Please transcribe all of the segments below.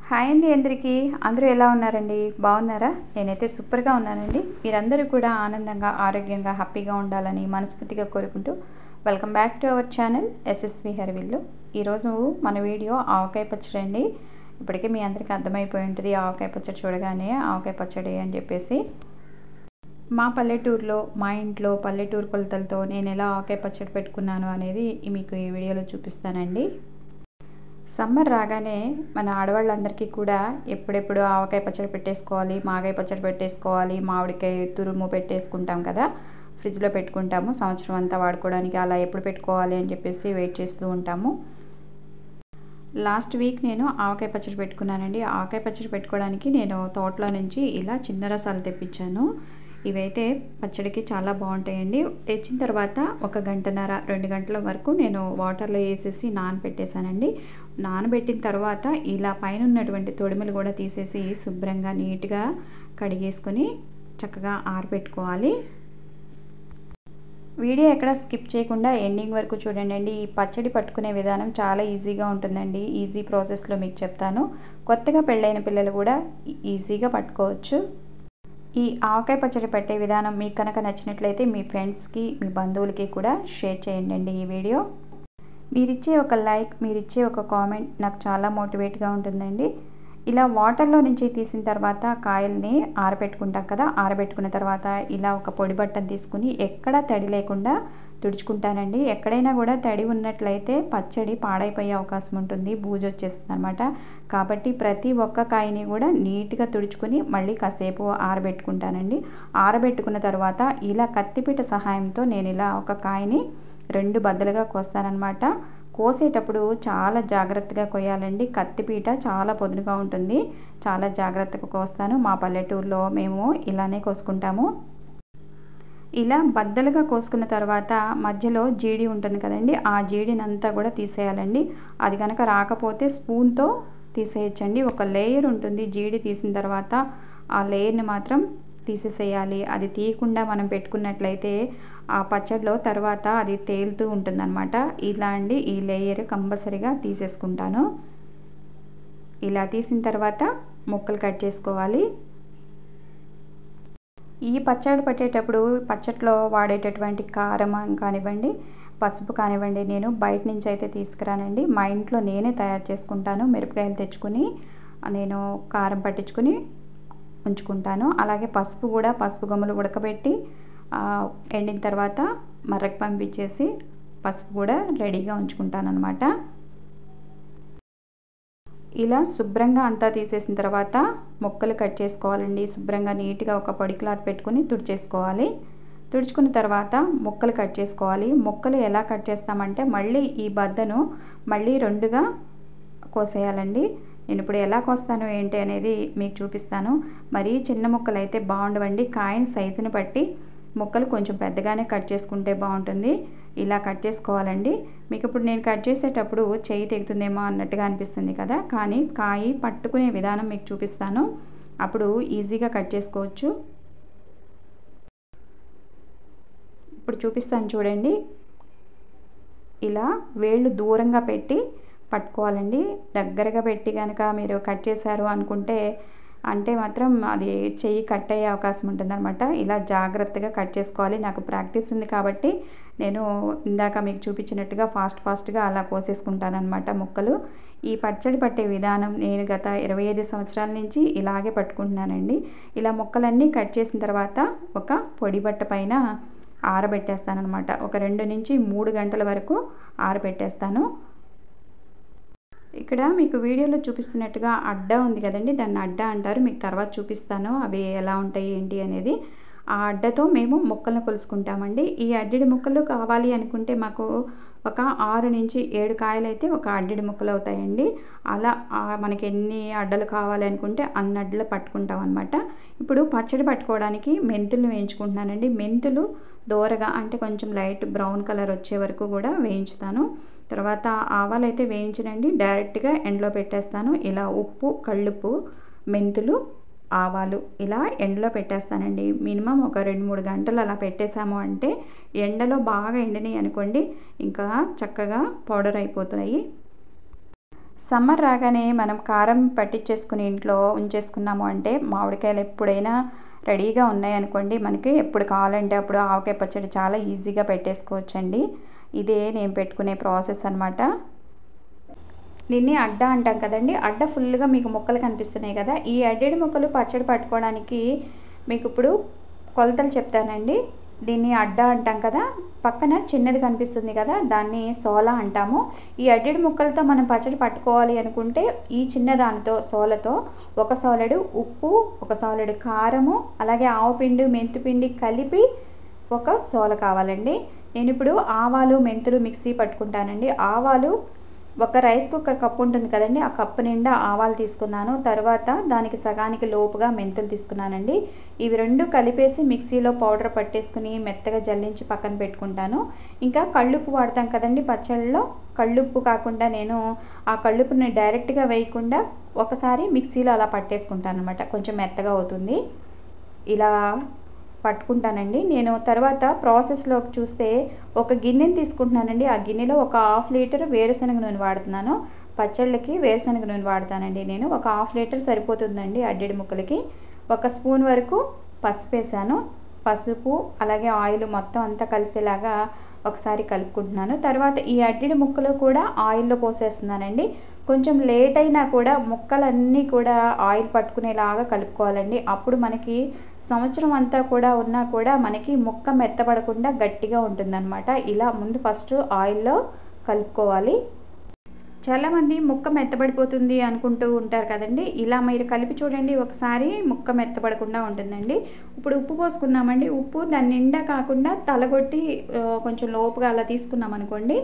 Hi అండి అందరికీ. అందరూ ఎలా ఉన్నారండి? బాగున్నారా? నేనైతే సూపర్గా ఉన్నానండి. మీరందరూ కూడా ఆనందంగా, ఆరోగ్యంగా, హ్యాపీగా ఉండాలని మనస్ఫూర్తిగా కోరుకుంటూ welcome back to our channel SSV హెర్విల్లు. ఈరోజు మన వీడియో ఆవకాయ పచ్చడి అండి. ఇప్పటికే మీ అందరికీ అర్థమైపోయి ఉంటుంది ఆవకాయ పచ్చడి చూడగానే ఆవకాయ పచ్చడి అని చెప్పేసి. మా పల్లెటూరులో, మా ఇంట్లో పల్లెటూరు కొలతలతో నేను ఎలా ఆవకాయ పచ్చడి పెట్టుకున్నాను అనేది మీకు ఈ వీడియోలో చూపిస్తానండి. సమ్మర్ రాగానే మన ఆడవాళ్ళందరికీ కూడా ఎప్పుడెప్పుడు ఆవకాయ పచ్చడి పెట్టేసుకోవాలి, మాగాయ పచ్చడి పెట్టేసుకోవాలి, మామిడికాయ తురుము పెట్టేసుకుంటాం కదా, ఫ్రిడ్జ్లో పెట్టుకుంటాము సంవత్సరం అంతా వాడుకోవడానికి. అలా ఎప్పుడు పెట్టుకోవాలి అని చెప్పేసి వెయిట్ చేస్తూ ఉంటాము. లాస్ట్ వీక్ నేను ఆవకాయ పచ్చడి పెట్టుకున్నానండి. ఆవకాయ పచ్చడి పెట్టుకోవడానికి నేను తోటలో నుంచి ఇలా చిన్న రసాలు తెప్పించాను. ఇవైతే పచ్చడికి చాలా బాగుంటాయండి. తెచ్చిన తర్వాత 1 గంటన్నర 2 గంటల వరకు నేను వాటర్లో వేసేసి నానబెట్టేశానండి. నానబెట్టిన తర్వాత ఇలా పైన ఉన్నటువంటి తొడిమలు కూడా తీసేసి శుభ్రంగా నీట్గా కడిగేసుకొని చక్కగా ఆరబెట్టుకోవాలి. వీడియో ఎక్కడ స్కిప్ చేయకుండా ఎండింగ్ వరకు చూడండి. ఈ పచ్చడి పట్టుకునే విధానం చాలా ఈజీగా ఉంటుందండి. ఈజీ ప్రాసెస్లో మీకు చెప్తాను. కొత్తగా పెళ్ళైన పిల్లలు కూడా ఈజీగా పట్టుకోవచ్చు. ఈ ఆవకాయ పచ్చడి పెట్టే విధానం మీకు కనుక నచ్చినట్లయితే మీ ఫ్రెండ్స్కి, మీ బంధువులకి కూడా షేర్ చేయండి ఈ వీడియో. మీరిచ్చే ఒక లైక్, మీరిచ్చే ఒక కామెంట్ నాకు చాలా మోటివేట్గా ఉంటుందండి. ఇలా వాటర్లో నుంచి తీసిన తర్వాత కాయల్ని ఆరబెట్టుకుంటాం కదా, ఆరబెట్టుకున్న తర్వాత ఇలా ఒక పొడి బట్టను తీసుకుని ఎక్కడా తడి లేకుండా తుడుచుకుంటానండి. ఎక్కడైనా కూడా తడి ఉన్నట్లయితే పచ్చడి పాడైపోయే అవకాశం ఉంటుంది, బూజు వచ్చేస్తుంది అనమాట. కాబట్టి ప్రతి ఒక్క కాయని కూడా నీట్గా తుడుచుకొని మళ్ళీ కాసేపు ఆరబెట్టుకుంటానండి. ఆరబెట్టుకున్న తర్వాత ఇలా కత్తిపీట సహాయంతో నేను ఇలా ఒక కాయని 2 బద్దలుగా కోస్తానన్నమాట. కోసేటప్పుడు చాలా జాగ్రత్తగా కొయ్యాలండి. కత్తిపీట చాలా పొదునుగా ఉంటుంది, చాలా జాగ్రత్తగా కోస్తాను. మా పల్లెటూరులో మేము ఇలానే కోసుకుంటాము. ఇలా బద్దలుగా కోసుకున్న తర్వాత మధ్యలో జీడి ఉంటుంది కదండి, ఆ జీడినంతా కూడా తీసేయాలండి. అది కనుక రాకపోతే స్పూన్తో తీసేయచ్చండి. ఒక లేయర్ ఉంటుంది, జీడి తీసిన తర్వాత ఆ లేయర్ని మాత్రం తీసేసేయాలి. అది తీయకుండా మనం పెట్టుకున్నట్లయితే ఆ పచ్చడిలో తర్వాత అది తేలుతూ ఉంటుందన్నమాట. ఇలా అండి, ఈ లేయర్ కంపల్సరీగా తీసేసుకుంటాను. ఇలా తీసిన తర్వాత ముక్కలు కట్ చేసుకోవాలి. ఈ పచ్చడి పట్టేటప్పుడు పచ్చడిలో వాడేటటువంటి కారం కానివ్వండి, పసుపు కానివ్వండి, నేను బయట నుంచి అయితే తీసుకురానండి. మా ఇంట్లో నేనే తయారు చేసుకుంటాను. మిరపకాయలు తెచ్చుకుని నేను కారం పట్టించుకుని ఉంచుకుంటాను. అలాగే పసుపు కూడా, పసుపు గమ్ములు ఉడకబెట్టి ఎండిన తర్వాత మర్రకి పంపించేసి పసుపు కూడా రెడీగా ఉంచుకుంటాను అన్నమాట. ఇలా శుభ్రంగా అంతా తీసేసిన తర్వాత ముక్కలు కట్ చేసుకోవాలండి. శుభ్రంగా నీట్గా ఒక పొడి క్లాత్ పెట్టుకుని తుడిచేసుకోవాలి. తుడుచుకున్న తర్వాత ముక్కలు కట్ చేసుకోవాలి. ముక్కలు ఎలా కట్ చేస్తామంటే మళ్ళీ ఈ బద్దను మళ్ళీ 2గా కోసేయాలండి. నేను ఇప్పుడు ఎలా కోస్తాను ఏంటి అనేది మీకు చూపిస్తాను. మరీ చిన్న ముక్కలు అయితే బాగుండవండి. కాయని సైజుని బట్టి ముక్కలు కొంచెం పెద్దగానే కట్ చేసుకుంటే బాగుంటుంది. ఇలా కట్ చేసుకోవాలండి. మీకు ఇప్పుడు నేను కట్ చేసేటప్పుడు చేయి తెగుతుందేమో అన్నట్టుగా అనిపిస్తుంది కదా, కానీ కాయ పట్టుకునే విధానం మీకు చూపిస్తాను. అప్పుడు ఈజీగా కట్ చేసుకోవచ్చు. ఇప్పుడు చూపిస్తాను చూడండి. ఇలా వేళ్ళు దూరంగా పెట్టి పట్టుకోవాలండి. దగ్గరగా పెట్టి కనుక మీరు కట్ చేశారు అనుకుంటే మాత్రం అది చెయ్యి కట్ అయ్యే అవకాశం ఉంటుందన్నమాట. ఇలా జాగ్రత్తగా కట్ చేసుకోవాలి. నాకు ప్రాక్టీస్ ఉంది కాబట్టి నేను ఇందాక మీకు చూపించినట్టుగా ఫాస్ట్గా అలా కోసేసుకుంటానన్నమాట ముక్కలు. ఈ పచ్చడి పట్టే విధానం నేను గత 25 సంవత్సరాల నుంచి ఇలాగే పట్టుకుంటున్నానండి. ఇలా ముక్కలన్నీ కట్ చేసిన తర్వాత ఒక పొడి బట్ట పైన ఆరబెట్టేస్తానన్నమాట. ఒక 2 నుంచి 3 గంటల వరకు ఆరబెట్టేస్తాను. ఇక్కడ మీకు వీడియోలో చూపిస్తున్నట్టుగా అడ్డ ఉంది కదండి, దాన్ని అడ్డ అంటారు. మీకు తర్వాత చూపిస్తాను అవి ఎలా ఉంటాయి ఏంటి అనేది. ఆ అడ్డతో మేము ముక్కలను కొలుసుకుంటామండి. ఈ అడ్డడి ముక్కలు కావాలి అనుకుంటే మాకు ఒక 6 నుంచి 7 కాయలు అయితే ఒక అడ్డడి ముక్కలు అవుతాయండి. అలా మనకి ఎన్ని అడ్డలు కావాలి అనుకుంటే అన్ని అడ్డలు పట్టుకుంటాం అనమాట. ఇప్పుడు పచ్చడి పట్టుకోవడానికి మెంతులు వేయించుకుంటున్నానండి. మెంతులు దోరగా అంటే కొంచెం లైట్ బ్రౌన్ కలర్ వచ్చే వరకు కూడా వేయించుతాను. తర్వాత ఆవాలు అయితే వేయించనండి, డైరెక్ట్గా ఎండలో పెట్టేస్తాను. ఇలా ఉప్పు, కల్లుప్పు, మెంతులు, ఆవాలు ఇలా ఎండలో పెట్టేస్తానండి. మినిమం ఒక 2-3 గంటలు అలా పెట్టేసాము అంటే ఎండలో బాగా ఎండినాయి అనుకోండి ఇంకా చక్కగా పౌడర్ అయిపోతాయి. సమ్మర్ రాగానే మనం కారం పట్టించేసుకుని ఇంట్లో ఉంచేసుకున్నాము అంటే మామిడికాయలు ఎప్పుడైనా రెడీగా ఉన్నాయనుకోండి, మనకి ఎప్పుడు కావాలంటే అప్పుడు ఆవకాయ పచ్చడి చాలా ఈజీగా పెట్టేసుకోవచ్చండి. ఇదే నేను పెట్టుకునే ప్రాసెస్ అనమాట. దీన్ని అడ్డ అంటాం కదండి. అడ్డ ఫుల్గా మీకు ముక్కలు కనిపిస్తున్నాయి కదా, ఈ అడ్డడి ముక్కలు పచ్చడి పట్టుకోవడానికి మీకు ఇప్పుడు కొలతలు చెప్తానండి. దీన్ని అడ్డ అంటాం కదా, పక్కన చిన్నది కనిపిస్తుంది కదా, దాన్ని సోల అంటాము. ఈ అడ్డడి ముక్కలతో మనం పచ్చడి పట్టుకోవాలి అనుకుంటే ఈ చిన్నదానితో సోలతో ఒక సోలెడు ఉప్పు, ఒక సోలెడు కారము, అలాగే ఆవపిండి మెంతిపిండి కలిపి ఒక సోల కావాలండి. నేను ఇప్పుడు ఆవాలు మెంతులు మిక్సీ పట్టుకుంటానండి. ఆవాలు ఒక రైస్ కుక్కర్ కప్పు ఉంటుంది కదండి, ఆ కప్పు నిండా ఆవాలు తీసుకున్నాను. తర్వాత దానికి సగానికి లోపుగా మెంతులు తీసుకున్నానండి. ఇవి రెండు కలిపేసి మిక్సీలో పౌడర్ పట్టేసుకుని మెత్తగా జల్లించి పక్కన పెట్టుకుంటాను. ఇంకా కళ్ళుప్పు వాడతాం కదండి పచ్చళ్ళలో, కళ్ళుప్పు కాకుండా నేను ఆ కళ్ళుప్పుని డైరెక్ట్గా వేయకుండా ఒకసారి మిక్సీలో అలా పట్టేసుకుంటాను అనమాట, కొంచెం మెత్తగా అవుతుంది. ఇలా పట్టుకుంటానండి. నేను తర్వాత ప్రాసెస్లోకి చూస్తే ఒక గిన్నెని తీసుకుంటున్నానండి. ఆ గిన్నెలో ఒక 1/2 లీటర్ వేరుశనగ నూనె వాడుతున్నాను. పచ్చళ్ళకి వేరుశనగ నూనె వాడతానండి నేను. ఒక 1/2 లీటర్ సరిపోతుందండి అడ్డడి ముక్కలకి. 1 స్పూన్ వరకు పసుపు వేసాను. పసుపు అలాగే ఆయిల్ మొత్తం అంతా కలిసేలాగా ఒకసారి కలుపుకుంటున్నాను. తర్వాత ఈ అడ్డడి ముక్కలు కూడా ఆయిల్లో పోసేస్తున్నానండి. కొంచెం లేట్ అయినా కూడా ముక్కలన్నీ కూడా ఆయిల్ పట్టుకునేలాగా కలుపుకోవాలండి. అప్పుడు మనకి సంవత్సరం అంతా కూడా ఉన్నా కూడా మనకి ముక్క మెత్తబడకుండా గట్టిగా ఉంటుందన్నమాట. ఇలా ముందు ఫస్ట్ ఆయిల్లో కలుపుకోవాలి. చాలామంది ముక్క మెత్తబడిపోతుంది అనుకుంటూ ఉంటారు కదండి. ఇలా మీరు కలిపి చూడండి ఒకసారి, ముక్క మెత్తబడకుండా ఉంటుందండి. ఇప్పుడు ఉప్పు పోసుకున్నామండి. ఉప్పు దాని నిండా కాకుండా తలగొట్టి కొంచెం లోపుగా అలా తీసుకున్నాం అనుకోండి,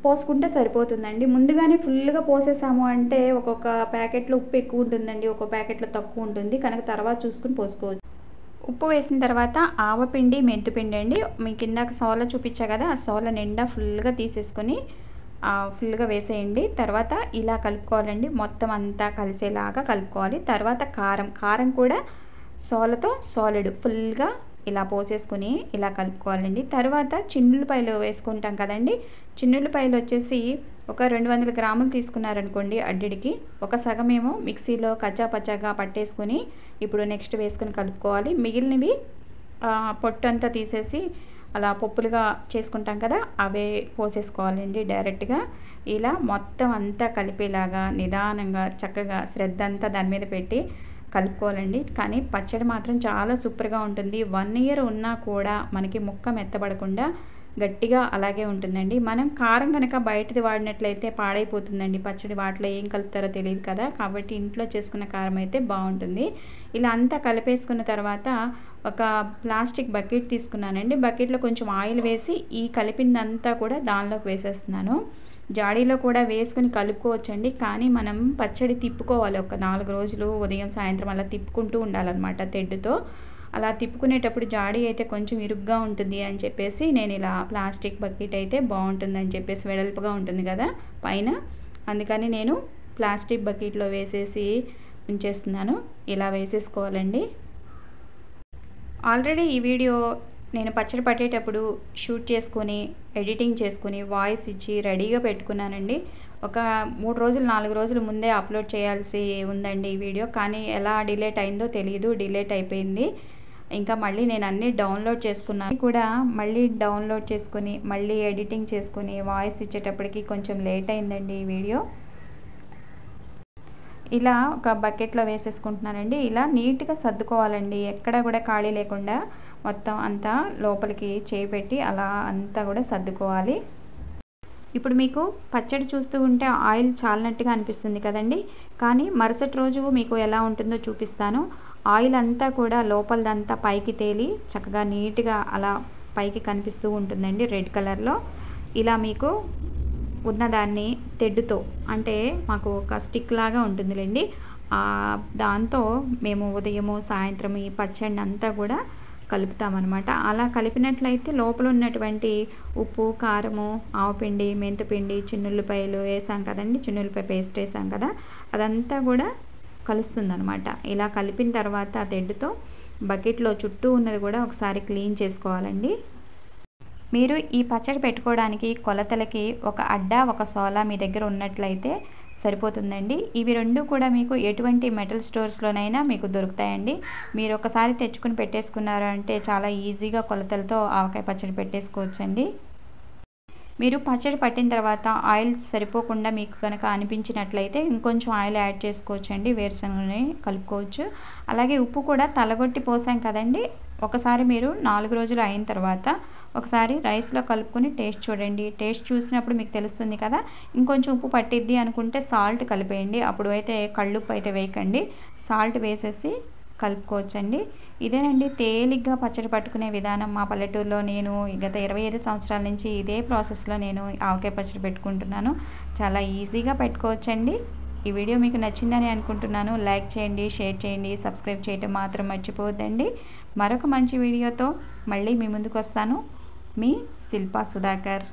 పోసుకుంటే సరిపోతుందండి. ముందుగానే ఫుల్గా పోసేసాము అంటే ఒక్కొక్క ప్యాకెట్లో ఉప్పు ఎక్కువ ఉంటుందండి, ఒక్కొక్క ప్యాకెట్లో తక్కువ ఉంటుంది కనుక తర్వాత చూసుకుని పోసుకోవచ్చు. ఉప్పు వేసిన తర్వాత ఆవపిండి మెంతిపిండి అండి, మీకు ఇందాక సోల చూపించా కదా, ఆ సోల నిండా ఫుల్గా తీసేసుకొని ఫుల్గా వేసేయండి. తర్వాత ఇలా కలుపుకోవాలండి, మొత్తం అంతా కలిసేలాగా కలుపుకోవాలి. తర్వాత కారం కూడా సోలతో సోలెడు ఫుల్గా ఇలా పోసేసుకుని ఇలా కలుపుకోవాలండి. తర్వాత చిన్నులపాయలు వేసుకుంటాం కదండి. చిన్నులపాయలు వచ్చేసి ఒక 200 గ్రాములు తీసుకున్నారనుకోండి అడ్డిడికి, ఒక సగమేమో మిక్సీలో కచ్చా పచ్చాగా పట్టేసుకొని ఇప్పుడు నెక్స్ట్ వేసుకొని కలుపుకోవాలి. మిగిలినవి పొట్టు అంతా తీసేసి అలా పప్పులుగా చేసుకుంటాం కదా, అవే పోసేసుకోవాలండి డైరెక్ట్గా. ఇలా మొత్తం అంతా కలిపేలాగా నిదానంగా చక్కగా శ్రద్ధ అంతా దాని మీద పెట్టి కలుపుకోవాలండి. కానీ పచ్చడి మాత్రం చాలా సూపర్గా ఉంటుంది. 1 ఇయర్ ఉన్నా కూడా మనకి ముక్క మెత్తబడకుండా గట్టిగా అలాగే ఉంటుందండి. మనం కారం కనుక బయటది వాడినట్లయితే పాడైపోతుందండి పచ్చడి, వాటిలో ఏం కలుపుతారో తెలియదు కదా, కాబట్టి ఇంట్లో చేసుకున్న కారం అయితే బాగుంటుంది. ఇలా అంతా కలిపేసుకున్న తర్వాత ఒక ప్లాస్టిక్ బకెట్ తీసుకున్నానండి. బకెట్లో కొంచెం ఆయిల్ వేసి ఈ కలిపిందంతా కూడా దానిలోకి వేసేస్తున్నాను. జాడీలో కూడా వేసుకుని కలుపుకోవచ్చండి, కానీ మనం పచ్చడి తిప్పుకోవాలి. ఒక 4 రోజులు ఉదయం సాయంత్రం అలా తిప్పుకుంటూ ఉండాలన్నమాట తెడ్డుతో. అలా తిప్పుకునేటప్పుడు జాడీ అయితే కొంచెం ఇరుగ్గా ఉంటుంది అని చెప్పేసి నేను ఇలా ప్లాస్టిక్ బకెట్ అయితే బాగుంటుందని చెప్పేసి, వెడల్పుగా ఉంటుంది కదా పైన, అందుకని నేను ప్లాస్టిక్ బకెట్లో వేసేసి ఉంచేస్తున్నాను. ఇలా వేసేసుకోవాలండి. ఆల్రెడీ ఈ వీడియో నేను పచ్చడి పట్టేటప్పుడు షూట్ చేసుకొని ఎడిటింగ్ చేసుకొని వాయిస్ ఇచ్చి రెడీగా పెట్టుకున్నానండి. ఒక 3 రోజులు 4 రోజుల ముందే అప్లోడ్ చేయాల్సి ఉందండి ఈ వీడియో, కానీ ఎలా డిలేట్ అయిందో తెలియదు, డిలేట్ అయిపోయింది. ఇంకా మళ్ళీ నేను అన్నీ డౌన్లోడ్ చేసుకున్నాను కూడా, మళ్ళీ డౌన్లోడ్ చేసుకొని మళ్ళీ ఎడిటింగ్ చేసుకొని వాయిస్ ఇచ్చేటప్పటికి కొంచెం లేట్ అయిందండి ఈ వీడియో. ఇలా ఒక బకెట్లో వేసేసుకుంటున్నానండి. ఇలా నీట్గా సర్దుకోవాలండి, ఎక్కడ కూడా ఖాళీ లేకుండా మొత్తం అంతా లోపలికి చేయి పెట్టి అలా అంతా కూడా సర్దుకోవాలి. ఇప్పుడు మీకు పచ్చడి చూస్తూ ఉంటే ఆయిల్ చాలినట్టుగా అనిపిస్తుంది కదండి, కానీ మరుసటి రోజు మీకు ఎలా ఉంటుందో చూపిస్తాను. ఆయిల్ అంతా కూడా లోపలదంతా పైకి తేలి చక్కగా నీట్గా అలా పైకి కనిపిస్తూ ఉంటుందండి రెడ్ కలర్లో. ఇలా మీకు ఉన్నదాన్ని తెడ్డుతో, అంటే మాకు ఒక స్టిక్ లాగా ఉంటుందిలేండి, దాంతో మేము ఉదయము సాయంత్రం ఈ పచ్చడిని అంతా కూడా కలుపుతామన్నమాట. అలా కలిపినట్లయితే లోపల ఉన్నటువంటి ఉప్పు, కారము, ఆవపిండి, మెంతిపిండి, చిన్నుల్లిపాయలు వేసాం కదండి, చిన్నుల్లిపాయ పేస్ట్ వేసాం కదా, అదంతా కూడా కలుస్తుందన్నమాట. ఇలా కలిపిన తర్వాత తెడ్డుతో బకెట్లో చుట్టూ ఉన్నది కూడా ఒకసారి క్లీన్ చేసుకోవాలండి. మీరు ఈ పచ్చడి పెట్టుకోవడానికి కొలతలకి ఒక అడ్డ ఒక సోల మీ దగ్గర ఉన్నట్లయితే సరిపోతుందండి. ఇవి రెండు కూడా మీకు ఎటువంటి మెటల్ స్టోర్స్లోనైనా మీకు దొరుకుతాయండి. మీరు ఒకసారి తెచ్చుకుని పెట్టేసుకున్నారు అంటే చాలా ఈజీగా కొలతలతో ఆవకాయ పచ్చడి పెట్టేసుకోవచ్చండి. మీరు పచ్చడి పట్టిన తర్వాత ఆయిల్ సరిపోకుండా మీకు కనుక అనిపించినట్లయితే ఇంకొంచెం ఆయిల్ యాడ్ చేసుకోవచ్చండి. వేరుశనగని కలుపుకోవచ్చు. అలాగే ఉప్పు కూడా తలగొట్టి పోసాం కదండి, ఒకసారి మీరు 4 రోజులు అయిన తర్వాత ఒకసారి రైస్లో కలుపుకొని టేస్ట్ చూడండి. టేస్ట్ చూసినప్పుడు మీకు తెలుస్తుంది కదా, ఇంకొంచెం ఉప్పు పట్టిద్ది అనుకుంటే సాల్ట్ కలిపేయండి. అప్పుడు అయితే కళ్ళుప్పు అయితే వేయకండి, సాల్ట్ వేసేసి కలుపుకోవచ్చండి. ఇదేనండి తేలిగ్గా పచ్చడి పట్టుకునే విధానం. మా పల్లెటూరులో నేను గత 25 సంవత్సరాల నుంచి ఇదే ప్రాసెస్లో నేను ఆవకాయ పచ్చడి పెట్టుకుంటున్నాను. చాలా ఈజీగా పెట్టుకోవచ్చండి. ఈ వీడియో మీకు నచ్చిందని అనుకుంటున్నాను. లైక్ చేయండి, షేర్ చేయండి, సబ్స్క్రైబ్ చేయడం మాత్రం మర్చిపోవద్దండి. మరొక మంచి వీడియోతో మళ్ళీ మీ ముందుకు వస్తాను. మీ శిల్పా సుధాకర్.